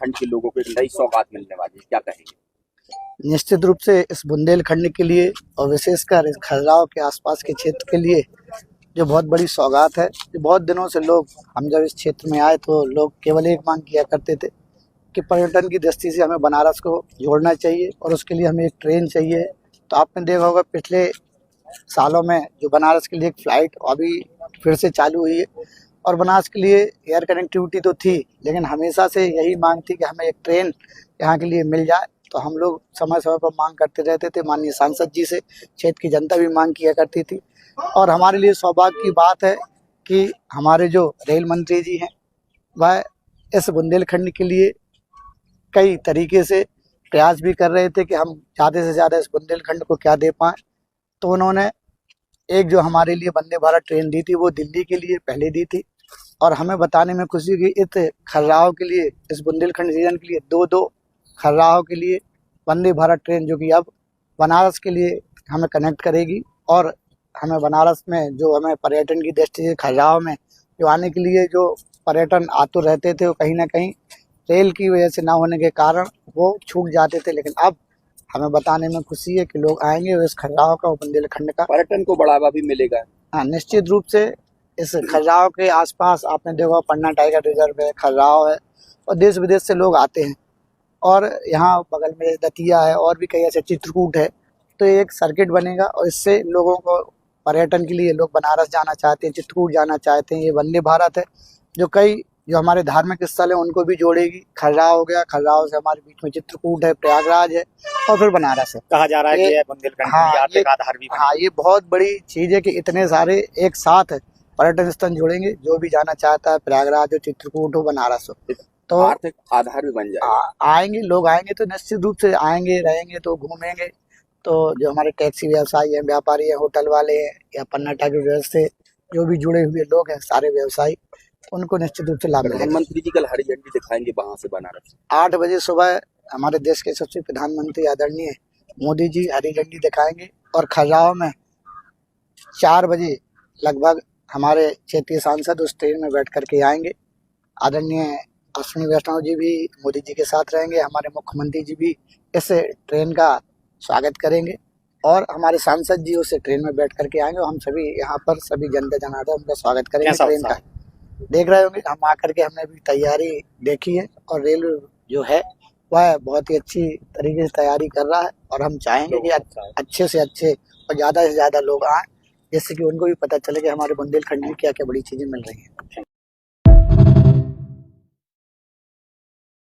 बुंदेलखंड के लोगों को एक नई सौगात मिलने वाली है, क्या कहेंगे? निश्चित रूप से इस बुंदेलखंड के लिए और विशेषकर इस खजुराहो के आसपास के क्षेत्र के लिए जो बहुत बड़ी सौगात है। जो बहुत दिनों से लोग, हम जब इस क्षेत्र में आए तो लोग केवल एक मांग किया करते थे कि पर्यटन की दृष्टि से हमें बनारस को जोड़ना चाहिए और उसके लिए हमें एक ट्रेन चाहिए। तो आपने देखा होगा पिछले सालों में जो बनारस के लिए एक फ़्लाइट अभी फिर से चालू हुई है, और बनारस के लिए एयर कनेक्टिविटी तो थी, लेकिन हमेशा से यही मांग थी कि हमें एक ट्रेन यहाँ के लिए मिल जाए। तो हम लोग समय समय पर मांग करते रहते थे, माननीय सांसद जी से, क्षेत्र की जनता भी मांग किया करती थी। और हमारे लिए सौभाग्य की बात है कि हमारे जो रेल मंत्री जी हैं वह इस बुंदेलखंड के लिए कई तरीके से प्रयास भी कर रहे थे कि हम ज़्यादा से ज़्यादा इस बुंदेलखंड को क्या दे पाएँ। तो उन्होंने एक जो हमारे लिए वंदे भारत ट्रेन दी थी वो दिल्ली के लिए पहले दी थी, और हमें बताने में खुशी कि इस खजुराहो के लिए, इस बुंदेलखंड रीजन के लिए दो खजुराहो के लिए वंदे भारत ट्रेन जो कि अब बनारस के लिए हमें कनेक्ट करेगी। और हमें बनारस में जो हमें पर्यटन की दृष्टि से खजुराहो में जो आने के लिए जो पर्यटन आतुर रहते थे वो कहीं ना कहीं रेल की वजह से ना होने के कारण वो छूट जाते थे, लेकिन अब हमें बताने में खुशी है कि लोग आएंगे और इस खजुराहो का, बुंदेलखंड का पर्यटन को बढ़ावा भी मिलेगा। हाँ, निश्चित रूप से इस खजुराहो के आसपास आपने देखा पन्ना टाइगर रिजर्व है, खजुराहो है, और देश विदेश से लोग आते हैं। और यहाँ बगल में दतिया है और भी कई ऐसे, चित्रकूट है। तो एक सर्किट बनेगा और इससे लोगों को पर्यटन के लिए लोग बनारस जाना चाहते हैं, चित्रकूट जाना चाहते हैं। ये वंदे भारत है जो कई जो हमारे धार्मिक स्थल है उनको भी जोड़ेगी। खजुराहो हो गया, खजुराहो से हमारे बीच में चित्रकूट है, प्रयागराज है और फिर बनारस है। कहा जा रहा है कि बुंदेलखंड हाँ, की आर्थिक आधार भी हाँ, ये बहुत बड़ी चीज़ है कि इतने सारे एक साथ पर्यटन स्थल जुड़ेंगे। जो भी जाना चाहता है, प्रयागराज हो, चित्रकूट हो, बनारस हो, तो आर्थिक आधार भी बन जाएगा। आएंगे लोग, आएंगे तो निश्चित रूप से आएंगे, रहेंगे तो घूमेंगे। तो जो हमारे टैक्सी व्यवसायी हैं, व्यापारी हैं, होटल वाले हैं, या पन्ना टाइगर रिजर्व से जो भी जुड़े हुए लोग हैं, सारे व्यवसायी, उनको निश्चित रूप से लाभ मिलेगा। प्रधानमंत्री जी कल हरी झंडी दिखाएंगे वहां से बनारस। 8 बजे सुबह हमारे देश के सबसे प्रधानमंत्री आदरणीय मोदी जी हरी झंडी दिखाएंगे, और खजुराहो में 4 बजे लगभग हमारे क्षेत्रीय सांसद उस ट्रेन में बैठ करके आएंगे। आदरणीय अश्विनी वैष्णव जी भी मोदी जी के साथ रहेंगे, हमारे मुख्यमंत्री जी भी इस ट्रेन का स्वागत करेंगे, और हमारे सांसद जी उस ट्रेन में बैठ करके आएंगे। और हम सभी यहाँ पर सभी जनता जनार्दन उनका स्वागत करेंगे ट्रेन का। देख रहे होंगे हम आकर के, हमने भी तैयारी देखी है, और रेल जो है वह बहुत ही अच्छी तरीके से तैयारी कर रहा है। और हम चाहेंगे कि अच्छे से अच्छे और ज़्यादा से ज़्यादा लोग आएँ, जिससे कि उनको भी पता चले कि हमारे बुंदेलखंड में क्या क्या बड़ी चीज़ें मिल रही हैं।